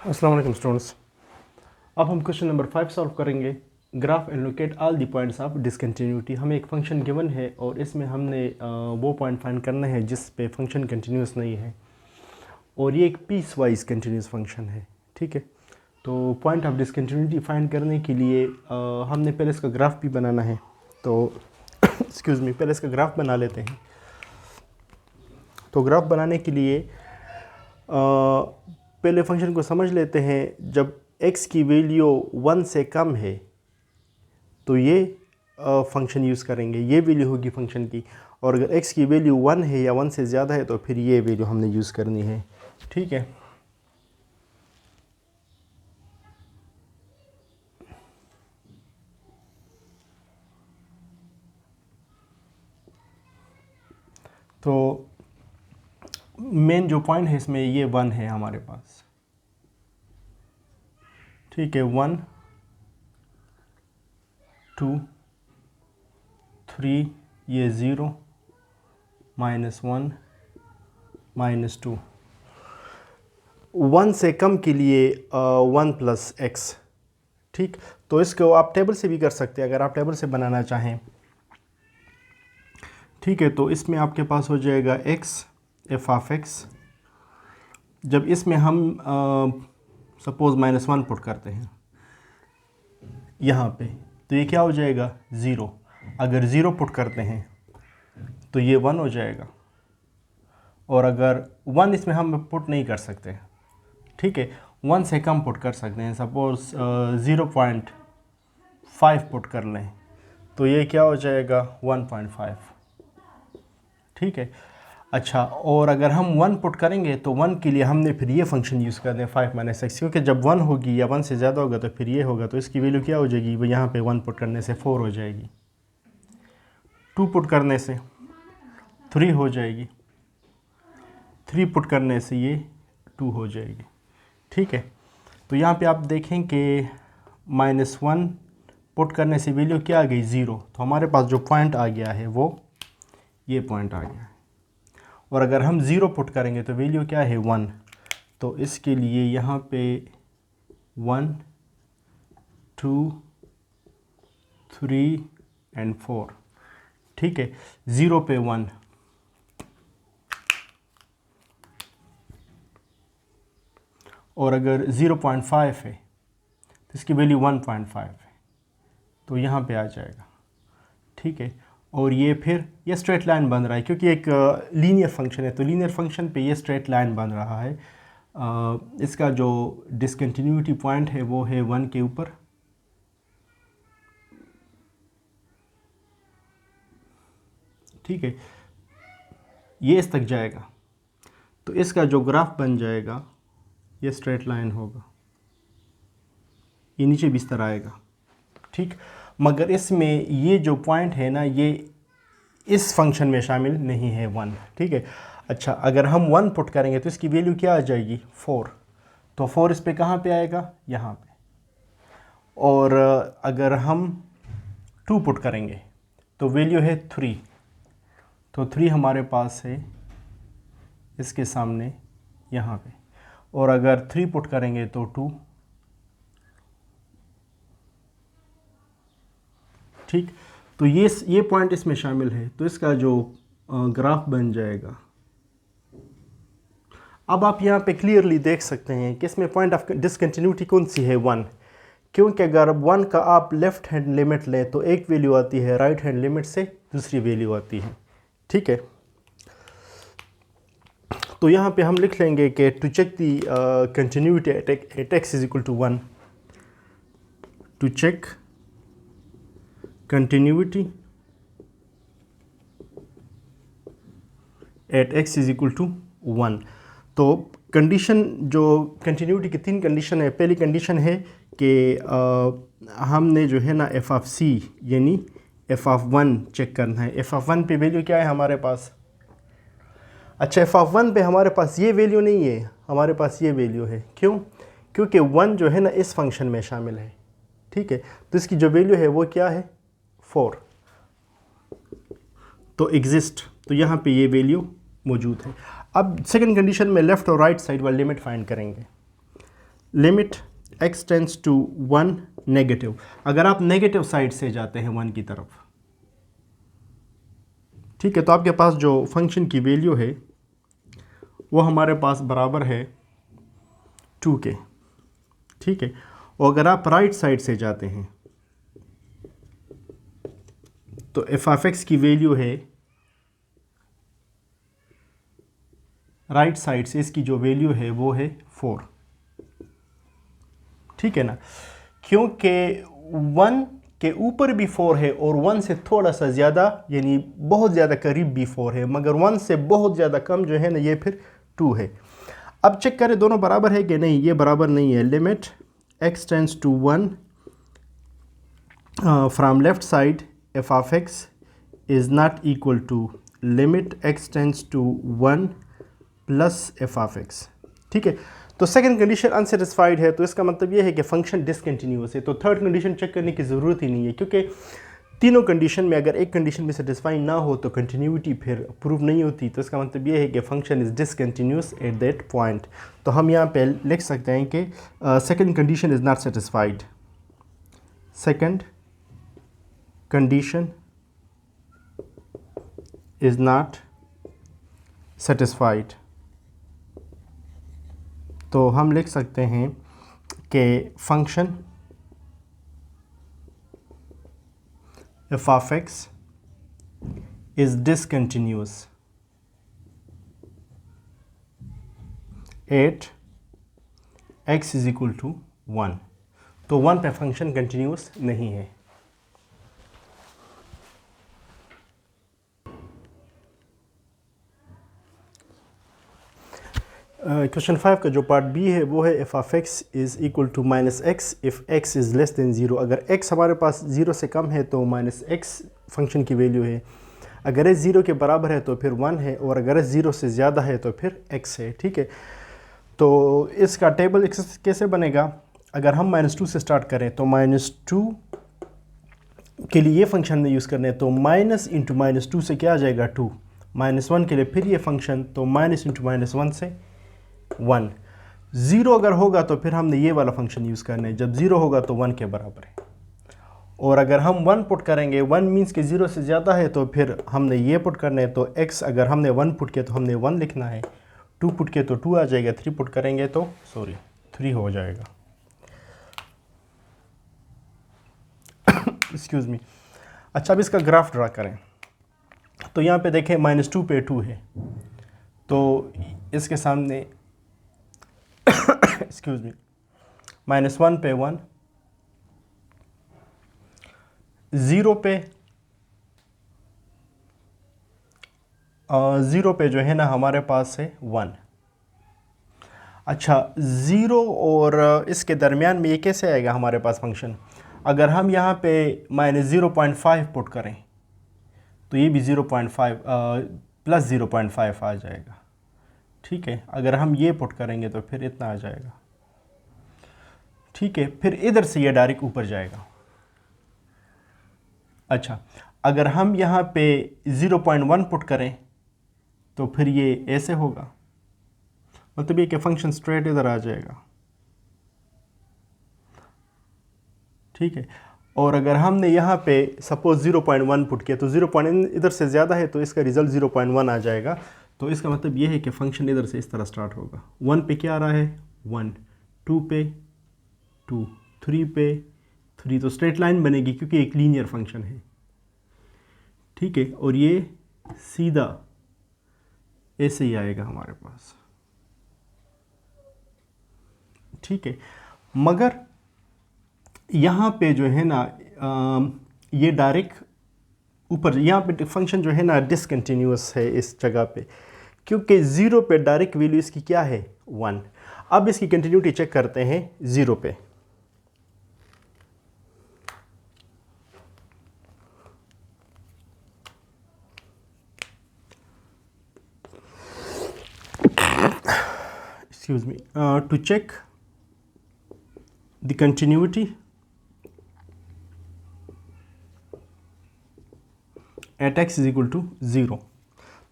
अस्सलाम वालेकुम स्टूडेंट्स। अब हम क्वेश्चन नंबर 5 सॉल्व करेंगे। Graph and locate all the points of discontinuity. हमें एक फंक्शन गिवन है और इसमें हमने वो पॉइंट फाइंड करना है जिस पे फंक्शन कंटिन्यूस नहीं है, और ये एक पीस वाइज कंटिन्यूस फंक्शन है। ठीक है, तो पॉइंट ऑफ डिसकंटिन्यूटी फाइंड करने के लिए हमने पहले इसका ग्राफ भी बनाना है। तो एक्सक्यूज़ मी, पहले इसका ग्राफ बना लेते हैं। तो ग्राफ बनाने के लिए पहले फंक्शन को समझ लेते हैं। जब x की वैल्यू 1 से कम है तो ये फंक्शन यूज़ करेंगे, ये वैल्यू होगी फंक्शन की। और अगर x की वैल्यू 1 है या 1 से ज़्यादा है तो फिर ये वैल्यू हमने यूज़ करनी है। ठीक है, तो मेन जो पॉइंट है इसमें ये 1 है हमारे पास। ठीक है, 1 2 3, ये 0 -1 -2। 1 से कम के लिए 1 + x। ठीक, तो इसको आप टेबल से भी कर सकते हैं अगर आप टेबल से बनाना चाहें। ठीक है, तो इसमें आपके पास हो जाएगा x f(x). जब इसमें हम सपोज़ -1 पुट करते हैं यहाँ पे, तो ये क्या हो जाएगा 0। अगर 0 पुट करते हैं तो ये 1 हो जाएगा, और अगर 1 इसमें हम पुट नहीं कर सकते, ठीक है, 1 से कम पुट कर सकते हैं, सपोज़ 0.5 पुट कर लें तो ये क्या हो जाएगा 1.5। ठीक है, अच्छा, और अगर हम 1 पुट करेंगे तो 1 के लिए हमने फिर ये फंक्शन यूज़ करना है 5 - x, क्योंकि जब 1 होगी या 1 से ज़्यादा होगा तो फिर ये होगा, तो इसकी वैल्यू क्या हो जाएगी, वो यहाँ पे 1 पुट करने से 4 हो जाएगी, 2 पुट करने से 3 हो जाएगी, 3 पुट करने से ये 2 हो जाएगी। ठीक है, तो यहाँ पे आप देखें कि -1 पुट करने से वैल्यू क्या आ गई 0, तो हमारे पास जो पॉइंट आ गया है वो ये पॉइंट आ गया है। और अगर हम 0 पुट करेंगे तो वैल्यू क्या है 1, तो इसके लिए यहाँ पे 1 2 3 एंड 4। ठीक है, 0 पे 1, और अगर 0.5 है तो इसकी वैल्यू 1.5 है, तो यहाँ पे आ जाएगा। ठीक है, और ये फिर ये स्ट्रेट लाइन बन रहा है क्योंकि एक लीनियर फंक्शन है, तो लीनियर फंक्शन पे ये स्ट्रेट लाइन बन रहा है। इसका जो डिसकंटिन्यूटी पॉइंट है वो है 1 के ऊपर। ठीक है, ये इस तक जाएगा, तो इसका जो ग्राफ बन जाएगा ये स्ट्रेट लाइन होगा, ये नीचे भी इस तरह आएगा। ठीक, मगर इसमें ये जो पॉइंट है ना, ये इस फंक्शन में शामिल नहीं है 1। ठीक है, अच्छा, अगर हम 1 पुट करेंगे तो इसकी वैल्यू क्या आ जाएगी 4, तो 4 इस पे कहाँ पे आएगा, यहाँ पे। और अगर हम 2 पुट करेंगे तो वैल्यू है 3, तो 3 हमारे पास है इसके सामने यहाँ पे, और अगर 3 पुट करेंगे तो 2। ठीक, तो ये पॉइंट इसमें शामिल है, तो इसका जो ग्राफ बन जाएगा। अब आप यहाँ पे क्लियरली देख सकते हैं कि इसमें पॉइंट ऑफ डिसकंटिन्यूटी कौन सी है 1, क्योंकि अगर 1 का आप लेफ़्ट हैंड लिमिट लें तो एक वैल्यू आती है, राइट हैंड लिमिट से दूसरी वैल्यू आती है। ठीक है, तो यहाँ पे हम लिख लेंगे कि to check the continuity at x = 1, to check continuity at x = 1। तो कंडीशन, जो कंटिन्यूटी की 3 कंडीशन है। पहली कंडीशन है कि हमने जो है ना f(c) यानी f(1) चेक करना है। f(1) पे वैल्यू क्या है हमारे पास, अच्छा, f(1) पे हमारे पास ये वैल्यू नहीं है, हमारे पास ये वैल्यू है। क्यों, क्योंकि 1 जो है ना इस फंक्शन में शामिल है। ठीक है, तो इसकी जो वैल्यू है वो क्या है 4, तो एग्जिस्ट, तो यहाँ पे ये वैल्यू मौजूद है। अब सेकंड कंडीशन में लेफ़्ट और राइट साइड वाली लिमिट फाइंड करेंगे। Limit x tends to 1 negative, अगर आप नेगेटिव साइड से जाते हैं 1 की तरफ, ठीक है, तो आपके पास जो फंक्शन की वैल्यू है वो हमारे पास बराबर है 2 के, ठीक है। और अगर आप राइट साइड से जाते हैं तो एफ ऑफ एक्स की वैल्यू है, राइट साइड से इसकी जो वैल्यू है वो है 4, ठीक है ना, क्योंकि 1 के ऊपर भी 4 है और 1 से थोड़ा सा ज़्यादा यानी बहुत ज़्यादा करीब भी 4 है, मगर 1 से बहुत ज़्यादा कम जो है ना ये फिर 2 है। अब चेक करें दोनों बराबर है कि नहीं, ये बराबर नहीं है। Limit x tends to 1 from left side f of x is not equal to limit x tends to 1 plus f of x, ठीक है। तो सेकंड कंडीशन अनसेटिस्फाइड है, तो इसका मतलब ये है कि फंक्शन डिसकंटिन्यूअस है। तो थर्ड कंडीशन चेक करने की ज़रूरत ही नहीं है, क्योंकि तीनों कंडीशन में अगर एक कंडीशन में सेटिस्फाई ना हो तो कंटिन्यूटी फिर प्रूव नहीं होती। तो इसका मतलब ये है कि function is discontinuous at that point. तो हम यहाँ पे लिख सकते हैं कि second condition is not satisfied, second condition is not satisfied. तो हम लिख सकते हैं कि function f of x is discontinuous at x is equal to 1। तो 1 पे फंक्शन कंटिन्यूस नहीं है। क्वेश्चन 5 का जो पार्ट बी है वो है f of x is equal to minus x if x is less than zero. अगर एक्स हमारे पास ज़ीरो से कम है तो माइनस एक्स फंक्शन की वैल्यू है, अगर एस ज़ीरो के बराबर है तो फिर 1 है, और अगर एस ज़ीरो से ज़्यादा है तो फिर एक्स है, ठीक है। तो इसका टेबल कैसे बनेगा, अगर हम -2 से स्टार्ट करें तो -2 के लिए ये फंक्शन में यूज़ करने, तो माइनस इंटू -2 से क्या आ जाएगा 2, -1 के लिए फिर ये फंक्शन, तो माइनस इंटू -1 से 1। ज़ीरो अगर होगा तो फिर हमने ये वाला फंक्शन यूज़ करना है, जब ज़ीरो होगा तो 1 के बराबर है। और अगर हम 1 पुट करेंगे, 1 मीन्स कि 0 से ज़्यादा है, तो फिर हमने ये पुट करना है। तो x अगर हमने 1 पुट किया तो हमने 1 लिखना है, 2 पुट किया तो 2 आ जाएगा, 3 पुट करेंगे तो 3 हो जाएगा। Excuse me. अच्छा, अब इसका ग्राफ ड्रा करें। तो यहाँ पे देखें -2 पे 2 है, तो इसके सामने एक्सक्यूज़ मी -1 पे 1, 0 पे जो है ना हमारे पास है 1। अच्छा, 0 और इसके दरमियान में ये कैसे आएगा हमारे पास फंक्शन, अगर हम यहाँ पे -0.5 पुट करें तो ये भी 0.5 प्लस 0.5 आ जाएगा, ठीक है। अगर हम ये पुट करेंगे तो फिर इतना आ जाएगा, ठीक है। फिर इधर से ये डायरेक्ट ऊपर जाएगा। अच्छा, अगर हम यहाँ पे 0.1 पुट करें तो फिर ये ऐसे होगा, मतलब ये कि फंक्शन स्ट्रेट इधर आ जाएगा, ठीक है। और अगर हमने यहाँ पे सपोज 0.1 पुट किया तो 0. इधर से ज़्यादा है तो इसका रिजल्ट 0.1 आ जाएगा। तो इसका मतलब ये है कि फंक्शन इधर से इस तरह स्टार्ट होगा। 1 पे क्या आ रहा है 1, 2 पे 2, 3 पे 3, तो स्ट्रेट लाइन बनेगी क्योंकि एक लीनियर फंक्शन है, ठीक है। और ये सीधा ऐसे ही आएगा हमारे पास, ठीक है। मगर यहाँ पे जो है ना ये डायरेक्ट ऊपर, यहाँ पे फंक्शन जो है ना डिसकंटिन्यूअस है इस जगह पे, क्योंकि 0 पे डायरेक्ट वैल्यू इसकी क्या है 1। अब इसकी कंटिन्यूटी चेक करते हैं 0 पे। excuse me, to check the continuity at x is equal to 0।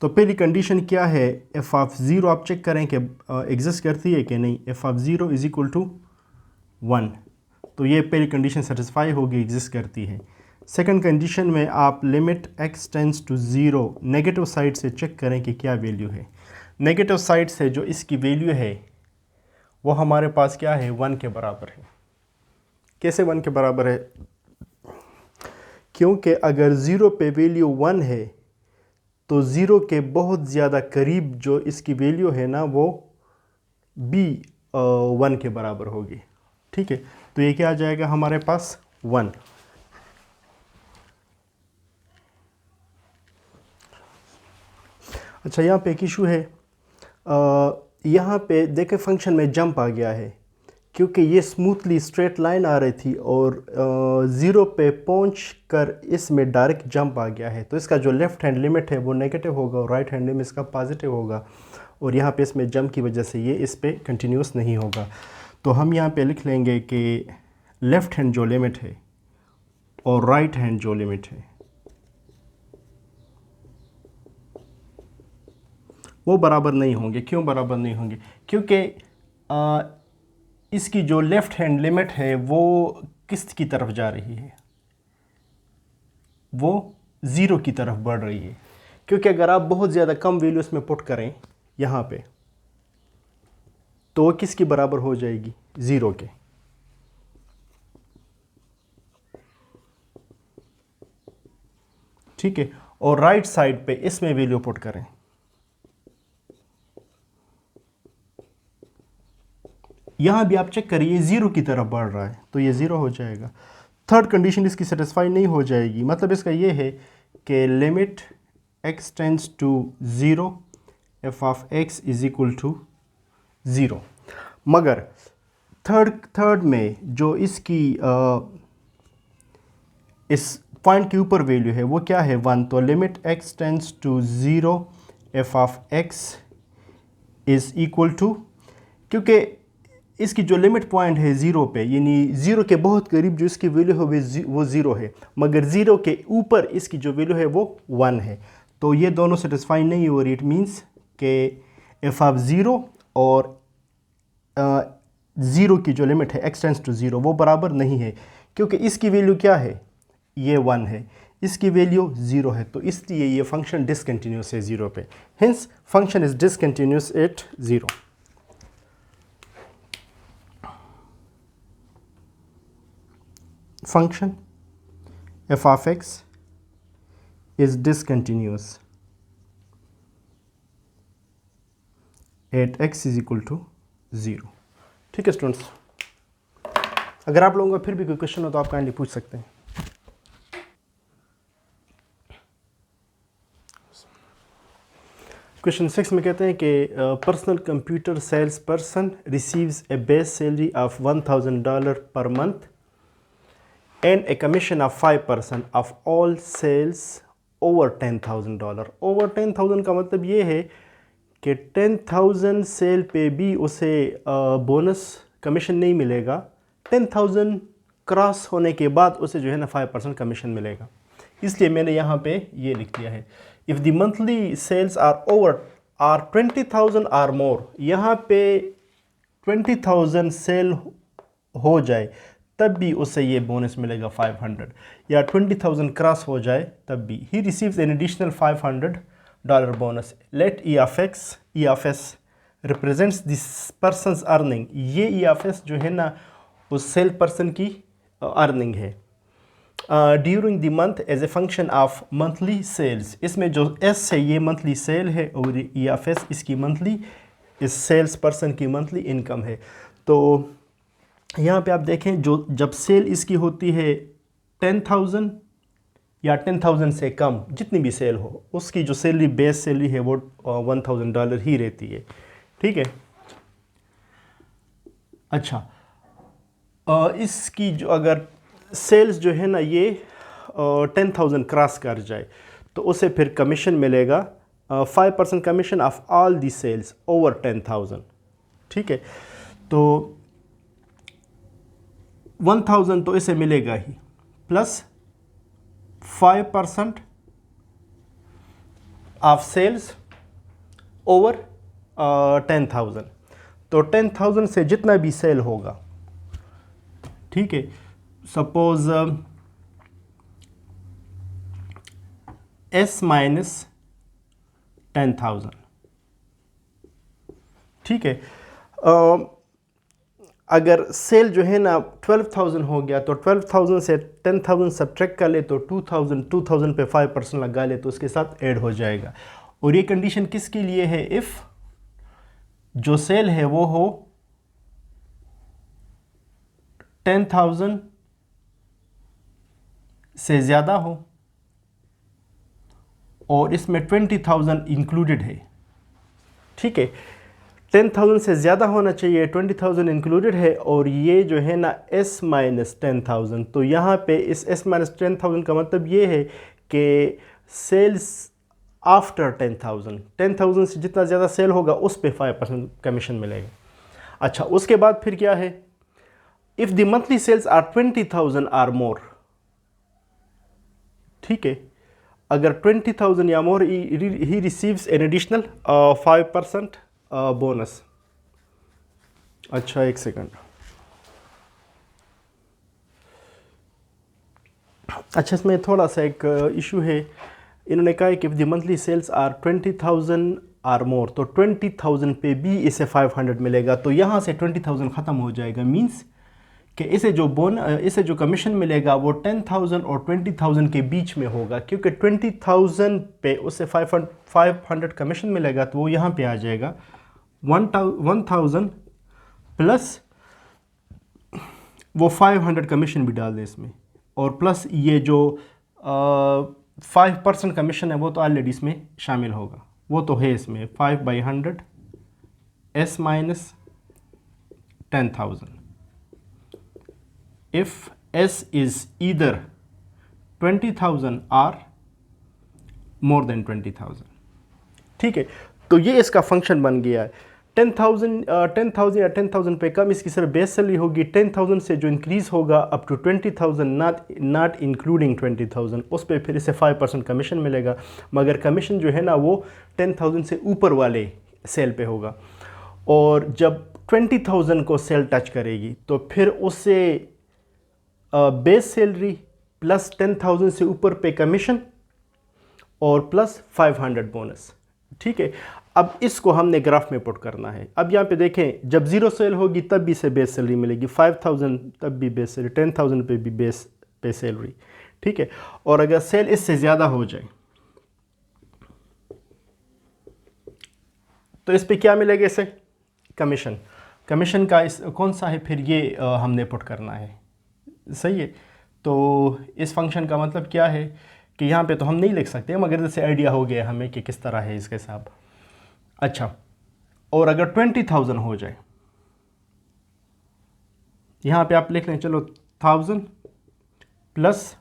तो पहली कंडीशन क्या है, f of 0 आप चेक करें कि एग्जिस्ट करती है कि नहीं। f of 0 is equal to 1, तो ये पहली कंडीशन सेटिस्फाई होगी, एग्जिस्ट करती है। सेकंड कंडीशन में आप limit x tends to 0 negative side से चेक करें कि क्या वैल्यू है। नेगेटिव साइड से जो इसकी वैल्यू है वो हमारे पास क्या है, 1 के बराबर है। कैसे 1 के बराबर है? क्योंकि अगर 0 पे वैल्यू 1 है तो 0 के बहुत ज़्यादा करीब जो इसकी वैल्यू है ना वो भी 1 के बराबर होगी। ठीक है, तो ये क्या आ जाएगा हमारे पास 1। अच्छा, यहाँ पे एक इशू है, यहाँ पे देखे फंक्शन में जंप आ गया है क्योंकि ये स्मूथली स्ट्रेट लाइन आ रही थी और 0 पे पहुँच कर इसमें डायरेक्ट जंप आ गया है। तो इसका जो लेफ़्ट हैंड लिमिट है वो नेगेटिव होगा और राइट हैंड लिमिट इसका पॉजिटिव होगा, और यहाँ पे इसमें जंप की वजह से ये इस पे कंटिन्यूस नहीं होगा। तो हम यहाँ पे लिख लेंगे कि लेफ़्ट हैंड जो लिमिट है और राइट हैंड जो लिमिट है वो बराबर नहीं होंगे। क्यों बराबर नहीं होंगे? क्योंकि इसकी जो लेफ़्ट हैंड लिमिट है वो किस की तरफ जा रही है, वो 0 की तरफ बढ़ रही है। क्योंकि अगर आप बहुत ज़्यादा कम वैल्यू इसमें पुट करें यहाँ पे तो वो किसकी बराबर हो जाएगी, 0 के। ठीक है, और राइट साइड पे इसमें वैल्यू पुट करें, यहाँ भी आप चेक करिए 0 की तरफ बढ़ रहा है तो ये 0 हो जाएगा। थर्ड कंडीशन इसकी सेटिस्फाई नहीं हो जाएगी, मतलब इसका ये है कि limit x tends to 0 f of x is equal to 0। मगर थर्ड में जो इसकी इस पॉइंट के ऊपर वैल्यू है वो क्या है, 1। तो limit x tends to 0 f of x is equal to, क्योंकि इसकी जो लिमिट पॉइंट है 0 पे, यानी 0 के बहुत करीब जो इसकी वैल्यू है वो 0 है, मगर 0 के ऊपर इसकी जो वैल्यू है वो 1 है। तो ये दोनों सेटिस्फाई नहीं हो रही। इट मीन्स कि एफ ऑफ 0 और 0 की जो लिमिट है x टेंड्स टू 0 वो बराबर नहीं है, क्योंकि इसकी वैल्यू क्या है, ये 1 है, इसकी वैल्यू 0 है, तो इसलिए ये फंक्शन डिसकंटिन्यूस है 0 पे। Hints function is discontinuous at 0। Function f of x is discontinuous at x is equal to 0। ठीक है स्टूडेंट्स, अगर आप लोगों का फिर भी कोई क्वेश्चन हो तो आप काइंडली पूछ सकते हैं। क्वेश्चन 6 में कहते हैं कि personal computer sales person receives a base salary of $1000 per month and a commission of 5% of all sales over $10,000। Over 10,000 का मतलब ये है कि 10,000 सेल पे भी उसे बोनस कमीशन नहीं मिलेगा, 10,000 क्रॉस होने के बाद उसे जो है ना 5% कमीशन मिलेगा। इसलिए मैंने यहाँ पे ये लिख दिया है, if the monthly sales are over are 20,000 or more, यहाँ पे 20,000 सेल हो जाए तब भी उसे ये बोनस मिलेगा 500, या 20,000 क्रॉस हो जाए तब भी। He receives an additional $500 bonus. Let E of S represents this person's earning. ये ई ऑफ एस जो है ना उस सेल पर्सन की अर्निंग है during the month as a function of monthly sales. इसमें जो एस है ये मंथली सेल है और ई ऑफ एस इसकी मंथली, इस सेल्स पर्सन की मंथली इनकम है। तो यहाँ पे आप देखें जो जब सेल इसकी होती है 10,000 या 10,000 से कम, जितनी भी सेल हो उसकी जो सैलरी बेस सैलरी है वो $1,000 ही रहती है। ठीक है, अच्छा इसकी जो अगर सेल्स जो है ना ये 10,000 क्रॉस कर जाए तो उसे फिर कमीशन मिलेगा 5% commission of all the sales over 10,000। ठीक है, तो 1,000 तो इसे मिलेगा ही, प्लस 5% ऑफ सेल्स ओवर 10,000। तो 10,000 से जितना भी सेल होगा ठीक है, सपोज S माइनस 10,000, ठीक है। अगर सेल जो है ना 12,000 हो गया तो 12,000 से 10,000 सब्ट्रैक्ट कर ले तो 2,000 पे 5% लगा ले तो उसके साथ ऐड हो जाएगा। और ये कंडीशन किसके लिए है? इफ़ जो सेल है वो हो 10,000 से ज़्यादा हो और इसमें 20,000 इंक्लूडेड है, ठीक है। 10,000 से ज़्यादा होना चाहिए, 20,000 इंक्लूडेड है, और ये जो है ना S माइनस 10,000। तो यहाँ पे इस S माइनस 10,000 का मतलब ये है कि सेल्स आफ्टर 10,000 से जितना ज़्यादा सेल होगा उस पे 5% कमीशन मिलेगा। अच्छा, उसके बाद फिर क्या है? If the monthly sales are 20,000 or more, ठीक है, अगर 20,000 या more he receives an additional 5% bonus. अच्छा, एक सेकंड। अच्छा, इसमें थोड़ा सा एक इशू है। इन्होंने कहा है कि if the monthly sales are 20,000 or more, तो 20,000 पे भी इसे 500 मिलेगा। तो यहाँ से 20,000 ख़त्म हो जाएगा, मीन्स कि इसे जो कमीशन मिलेगा वो 10,000 और 20,000 के बीच में होगा, क्योंकि 20,000 पे उसे 500 कमीशन मिलेगा। तो वो यहाँ पे आ जाएगा 1,000 प्लस वो 500 कमीशन भी डाल दे इसमें, और प्लस ये जो 5% कमीशन है वो तो ऑलरेडी इसमें शामिल होगा, वो तो है इसमें 5/100 S minus 10,000 if S is either 20,000 or more than 20,000, ठीक है। तो ये इसका फंक्शन बन गया है। 10,000 या 10,000 पे कम इसकी सिर्फ बेस सैलरी होगी। 10,000 से जो इंक्रीज़ होगा अप टू 20,000, नॉट इंक्लूडिंग 20,000, उस पर फिर इसे 5% कमीशन मिलेगा। मगर कमीशन जो है ना वो 10,000 से ऊपर वाले सेल पे होगा, और जब 20,000 को सेल टच करेगी तो फिर उससे बेस सैलरी प्लस 10,000 से ऊपर पे कमीशन और प्लस 500 बोनस, ठीक है। अब इसको हमने ग्राफ में पुट करना है। अब यहाँ पे देखें, जब ज़ीरो सेल होगी तब भी इसे बेस सैलरी मिलेगी, 5,000 तब भी बेस सैलरी, 10,000 पे भी बेस पे सैलरी, ठीक है। और अगर सेल इससे ज़्यादा हो जाए तो इस पे क्या मिलेगा? इसे कमीशन का इस कौन सा है फिर ये हमने पुट करना है, सही है। तो इस फंक्शन का मतलब क्या है कि यहाँ पे तो हम नहीं लिख सकते, मगर जैसे आइडिया हो गया हमें कि किस तरह है इसके हिसाब। अच्छा, और अगर 20,000 हो जाए, यहाँ पे आप लिख लें, चलो 1,000 प्लस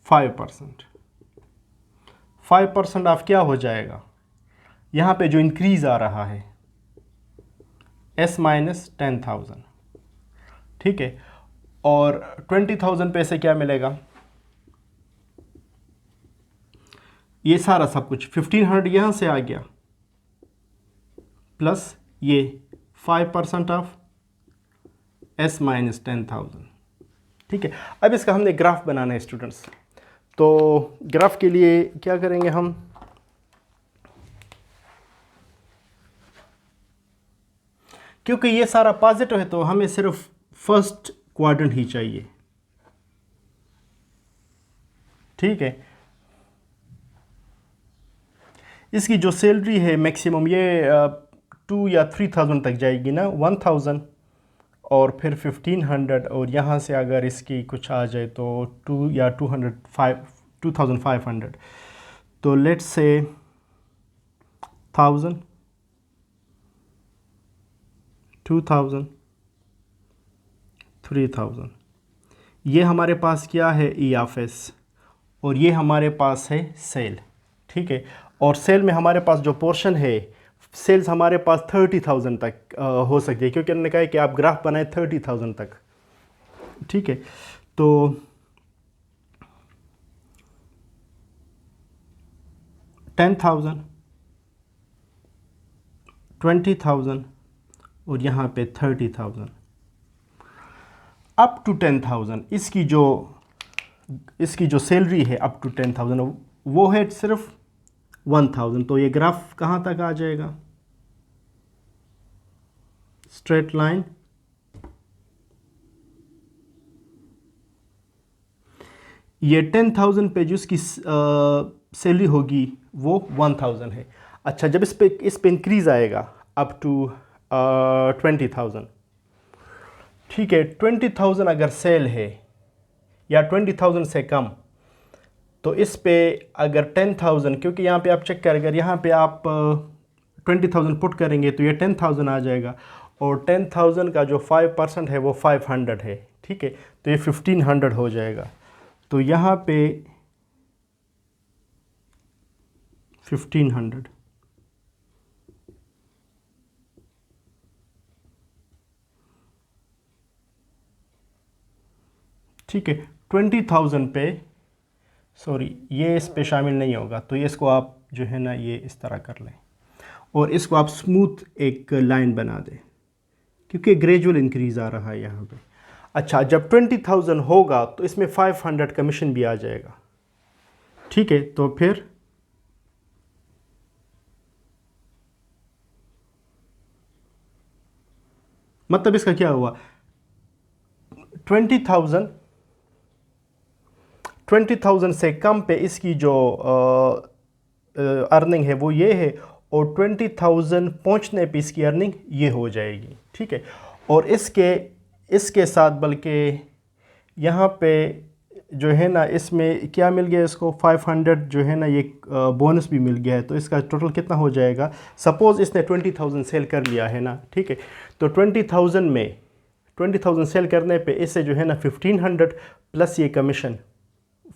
5% ऑफ क्या हो जाएगा? यहाँ पे जो इंक्रीज़ आ रहा है S माइनस 10,000, ठीक है। और 20,000 पे से क्या मिलेगा? ये सारा सब कुछ 1,500 यहाँ से आ गया, प्लस ये 5% ऑफ S माइनस 10,000, ठीक है। अब इसका हमने ग्राफ बनाना है स्टूडेंट्स। तो ग्राफ के लिए क्या करेंगे हम? क्योंकि ये सारा पॉजिटिव है तो हमें सिर्फ फर्स्ट क्वाड्रेंट ही चाहिए, ठीक है। इसकी जो सैलरी है मैक्सिमम ये 2 या 3,000 तक जाएगी ना, 1,000 और फिर 1,500, और यहाँ से अगर इसकी कुछ आ जाए तो 2 या 2,500। तो लेट्स से 1,000, 2,000, 3,000। ये हमारे पास क्या है? ई ऑफ एस, और ये हमारे पास है सेल, ठीक है। और सेल में हमारे पास जो पोर्शन है, सेल्स हमारे पास 30,000 तक हो सकती है, क्योंकि उन्होंने कहा है कि आप ग्राफ बनाए 30,000 तक, ठीक है। तो 10,000, 20,000 और यहाँ पे 30,000। अप टू 10,000, इसकी जो सैलरी है अप टू 10,000 वो है सिर्फ 1,000। तो ये ग्राफ कहाँ तक आ जाएगा? स्ट्रेट लाइन, ये 10,000 पे जो इसकी सैलरी होगी वो 1,000 है। अच्छा, जब इस पे इंक्रीज आएगा अप टू 20,000, ठीक है, 20,000 अगर सेल है या 20,000 से कम, तो इस पे अगर 10,000, क्योंकि यहाँ पे आप चेक करें, अगर यहाँ पे आप 20,000 पुट करेंगे तो ये 10,000 आ जाएगा, और 10,000 का जो 5% है वो 500 है, ठीक है, तो ये 1,500 हो जाएगा। तो यहाँ पे 1,500, ठीक है, 20,000 पे, सॉरी ये इस पे शामिल नहीं होगा, तो ये इसको आप जो है ना ये इस तरह कर लें और इसको आप स्मूथ एक लाइन बना दें, क्योंकि ग्रेजुअल इंक्रीज आ रहा है यहाँ पे। अच्छा, जब 20,000 होगा तो इसमें 500 कमीशन भी आ जाएगा, ठीक है, तो फिर मतलब इसका क्या हुआ, 20,000 से कम पे इसकी जो अर्निंग है वो ये है, और 20,000 पहुंचने पे इसकी अर्निंग ये हो जाएगी, ठीक है। और इसके साथ बल्कि यहाँ पे जो है ना इसमें क्या मिल गया इसको, 500 जो है ना ये बोनस भी मिल गया है, तो इसका टोटल कितना हो जाएगा। सपोज़ इसने 20,000 सेल कर लिया है ना, ठीक है, तो 20,000 सेल करने पे इससे जो है ना 1,500 प्लस ये कमीशन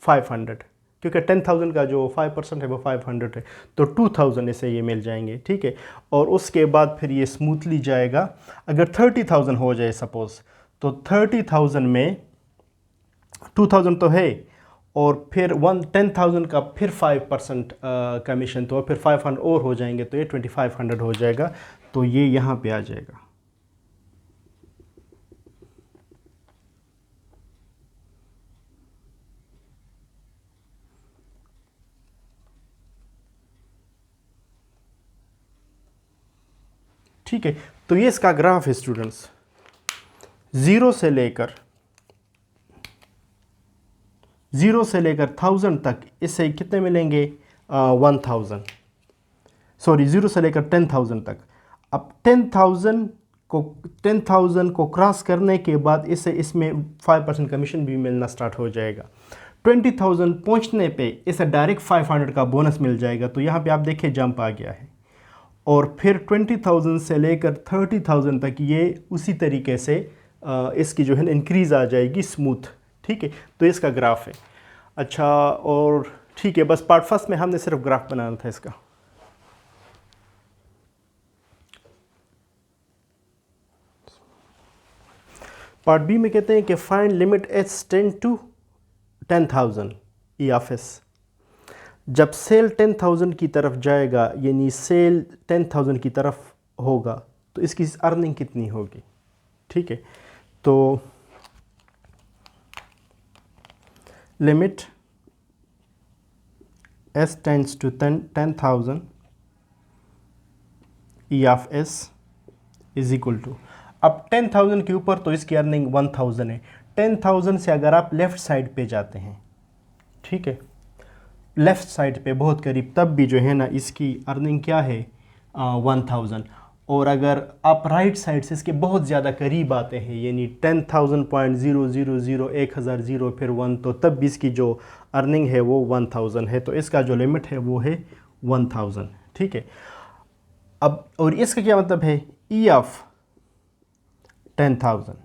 500, क्योंकि 10,000 का जो 5% है वो 500 है, तो 2,000 इसे ये मिल जाएंगे, ठीक है। और उसके बाद फिर ये स्मूथली जाएगा। अगर 30,000 हो जाए सपोज़, तो 30,000 में 2,000 तो है, और फिर 10,000 का फिर 5% कमीशन, तो फिर 500 और हो जाएंगे, तो ये 2,500 हो जाएगा, तो ये यहाँ पे आ जाएगा। ठीक है, तो ये इसका ग्राफ है स्टूडेंट्स, ज़ीरो से लेकर 1,000 तक इससे कितने मिलेंगे, 1,000, सॉरी 0 से लेकर 10,000 तक। अब 10,000 को क्रॉस करने के बाद इसमें 5% कमीशन भी मिलना स्टार्ट हो जाएगा। 20,000 पहुंचने पे इसे डायरेक्ट 500 का बोनस मिल जाएगा, तो यहाँ पे आप देखिए जंप आ गया है। और फिर 20,000 से लेकर 30,000 तक ये उसी तरीके से इसकी जो है ना इंक्रीज़ आ जाएगी स्मूथ, ठीक है, तो इसका ग्राफ है। अच्छा, और ठीक है, बस पार्ट फर्स्ट में हमने सिर्फ ग्राफ बनाना था इसका। पार्ट बी में कहते हैं कि find limit h tend to 10,000 E of S. जब सेल 10,000 की तरफ जाएगा, यानी सेल 10,000 की तरफ होगा, तो इसकी अर्निंग कितनी होगी, ठीक है। तो limit S tends to 10,000 E of S is equal to, अब 10,000 के ऊपर तो इसकी अर्निंग 1,000 है। 10,000 से अगर आप लेफ़्ट साइड पे जाते हैं, ठीक है, लेफ़्ट साइड पे बहुत करीब, तब भी जो है ना इसकी अर्निंग क्या है, 1,000। और अगर आप राइट साइड से इसके बहुत ज़्यादा करीब आते हैं, यानी 10,000.000 1,000 फिर 1, तो तब भी इसकी जो अर्निंग है वो 1,000 है। तो इसका जो लिमिट है वो है 1,000, ठीक है। अब और इसका क्या मतलब है, ई ऑफ 10,000,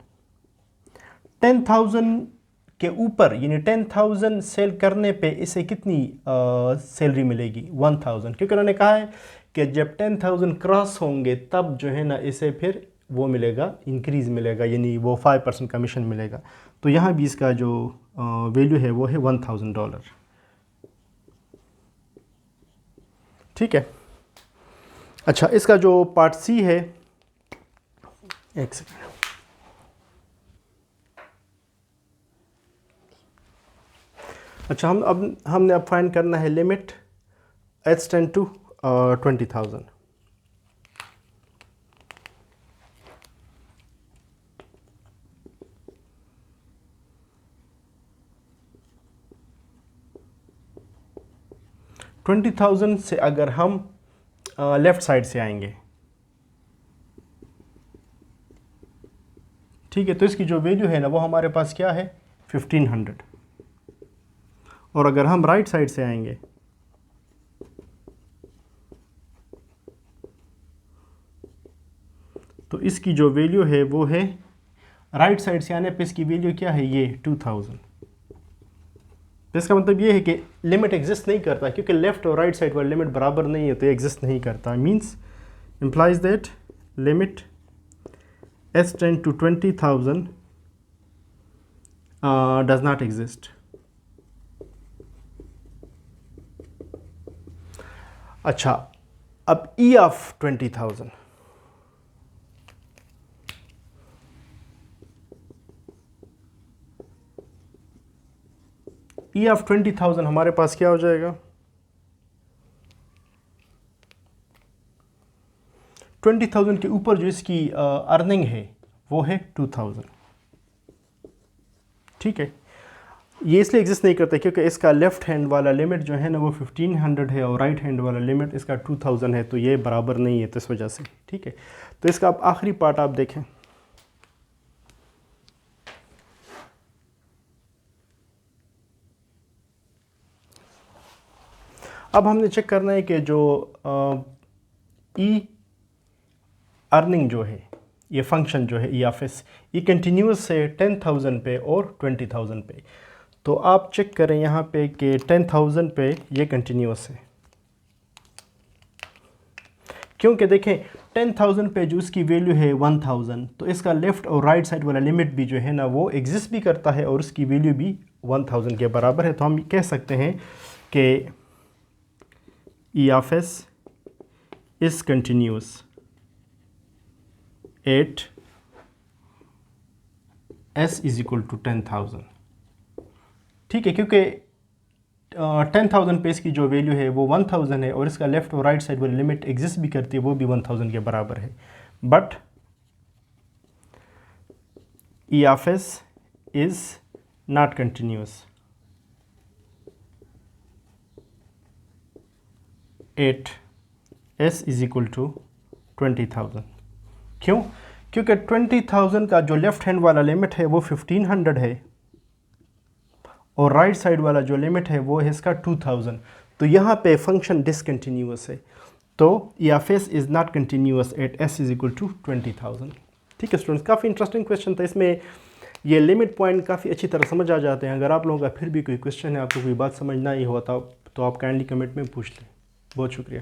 10,000 के ऊपर, यानी 10,000 सेल करने पे इसे कितनी सैलरी मिलेगी, 1,000, क्योंकि उन्होंने कहा है कि जब 10,000 क्रॉस होंगे तब जो है ना इसे फिर वो मिलेगा, इंक्रीज़ मिलेगा, यानी वो 5% कमीशन मिलेगा। तो यहाँ भी इसका जो वैल्यू है वो है $1,000, ठीक है। अच्छा, इसका जो पार्ट सी है, एक सेकेंड, अच्छा, हमने अब फाइंड करना है लिमिट h टेंड टू 20,000। से अगर हम लेफ़्ट साइड से आएंगे, ठीक है, तो इसकी जो वैल्यू है ना वो हमारे पास क्या है 1500। और अगर हम राइट साइड से आएंगे तो इसकी जो वैल्यू है वो है, राइट साइड से आने पे इसकी वैल्यू क्या है, ये 2000। तो इसका मतलब ये है कि लिमिट एग्जिस्ट नहीं करता, क्योंकि लेफ्ट और राइट साइड वाला लिमिट बराबर नहीं है, तो ये एग्जिस्ट नहीं करता। Means implies that limit s tend to 20,000 does not exist. अच्छा, अब e of 20,000, e of 20,000 हमारे पास क्या हो जाएगा, 20,000 के ऊपर जो इसकी अर्निंग है वो है 2000। ठीक है, ये इसलिए एग्जिस्ट नहीं करता क्योंकि इसका लेफ्ट हैंड वाला लिमिट जो है ना वो 1500 है और राइट हैंड वाला लिमिट इसका 2000 है, तो ये बराबर नहीं है, तो इस वजह से। ठीक है, तो इसका आप आखिरी पार्ट आप देखें। अब हमने चेक करना है कि जो ई अर्निंग जो है, ये फंक्शन जो है ई ऑफ एस, ये कंटिन्यूस है 10,000 पे और 20,000 पे। तो आप चेक करें यहाँ पे कि 10,000 पे ये कंटिन्यूस है, क्योंकि देखें 10,000 पे जो इसकी वैल्यू है 1000, तो इसका लेफ़्ट और राइट साइड वाला लिमिट भी जो है ना वो एग्जिस्ट भी करता है और उसकी वैल्यू भी 1000 के बराबर है। तो हम कह सकते हैं कि E of S is continuous at s is equal to 10,000। ठीक है, क्योंकि 10,000 पे इसकी जो वैल्यू है वो 1000 है और इसका लेफ्ट और राइट साइड वाली लिमिट एग्जिस्ट भी करती है, वो भी 1000 के बराबर है। But E of S is not continuous at s is equal to 20,000। क्यों? क्योंकि 20,000 का जो लेफ्ट हैंड वाला लिमिट है वो 1500 है और राइट साइड वाला जो लिमिट है वो है इसका 2000। तो यहाँ पे फंक्शन डिसकंटिन्यूअस है, तो E of S is not continuous at s is equal to 20,000। ठीक है स्टूडेंट्स, काफ़ी इंटरेस्टिंग क्वेश्चन था। इसमें ये लिमिट पॉइंट काफ़ी अच्छी तरह समझ आ जाते हैं। अगर आप लोगों का फिर भी कोई क्वेश्चन है, आपको कोई बात समझ ना ही होता, तो आप काइंडली कमेंट में पूछ लें। बहुत शुक्रिया।